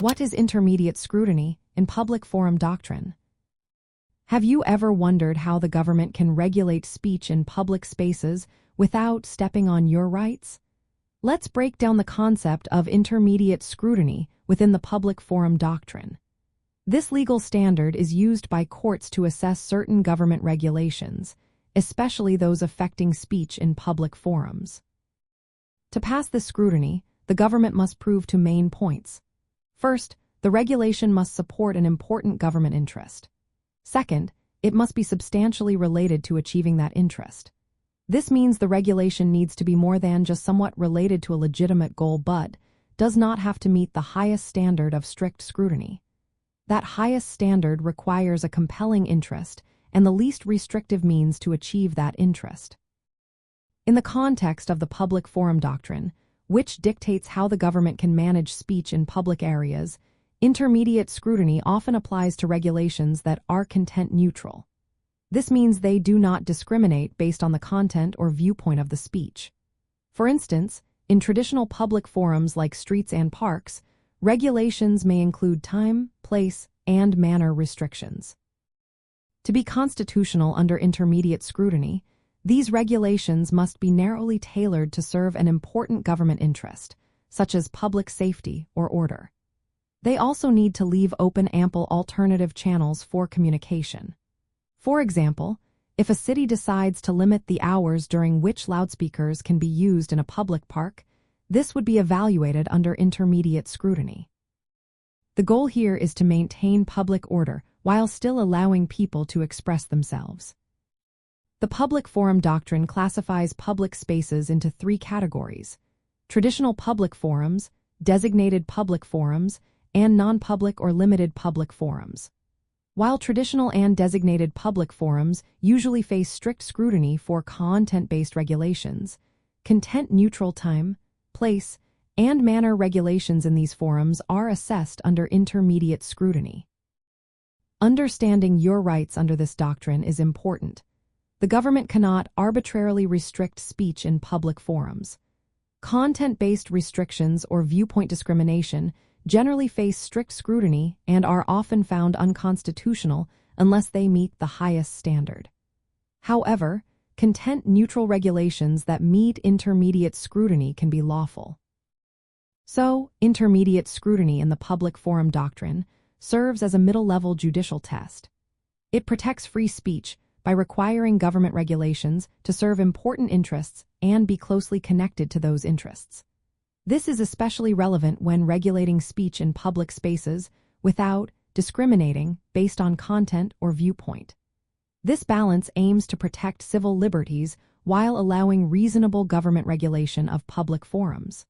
What is intermediate scrutiny in Public Forum Doctrine? Have you ever wondered how the government can regulate speech in public spaces without stepping on your rights? Let's break down the concept of intermediate scrutiny within the Public Forum Doctrine. This legal standard is used by courts to assess certain government regulations, especially those affecting speech in public forums. To pass this scrutiny, the government must prove two main points. First, the regulation must support an important government interest. Second, it must be substantially related to achieving that interest. This means the regulation needs to be more than just somewhat related to a legitimate goal but does not have to meet the highest standard of strict scrutiny. That highest standard requires a compelling interest and the least restrictive means to achieve that interest. In the context of the Public Forum Doctrine, which dictates how the government can manage speech in public areas, intermediate scrutiny often applies to regulations that are content neutral. This means they do not discriminate based on the content or viewpoint of the speech. For instance, in traditional public forums like streets and parks, regulations may include time, place, and manner restrictions. To be constitutional under intermediate scrutiny, these regulations must be narrowly tailored to serve an important government interest, such as public safety or order. They also need to leave open ample alternative channels for communication. For example, if a city decides to limit the hours during which loudspeakers can be used in a public park, this would be evaluated under intermediate scrutiny. The goal here is to maintain public order while still allowing people to express themselves. The Public Forum Doctrine classifies public spaces into three categories: traditional public forums, designated public forums, and non-public or limited public forums. While traditional and designated public forums usually face strict scrutiny for content-based regulations, content-neutral time, place, and manner regulations in these forums are assessed under intermediate scrutiny. Understanding your rights under this doctrine is important. The government cannot arbitrarily restrict speech in public forums. Content-based restrictions or viewpoint discrimination generally face strict scrutiny and are often found unconstitutional unless they meet the highest standard. However, content-neutral regulations that meet intermediate scrutiny can be lawful. So, intermediate scrutiny in the Public Forum Doctrine serves as a middle-level judicial test. It protects free speech by requiring government regulations to serve important interests and be closely connected to those interests. This is especially relevant when regulating speech in public spaces without discriminating based on content or viewpoint. This balance aims to protect civil liberties while allowing reasonable government regulation of public forums.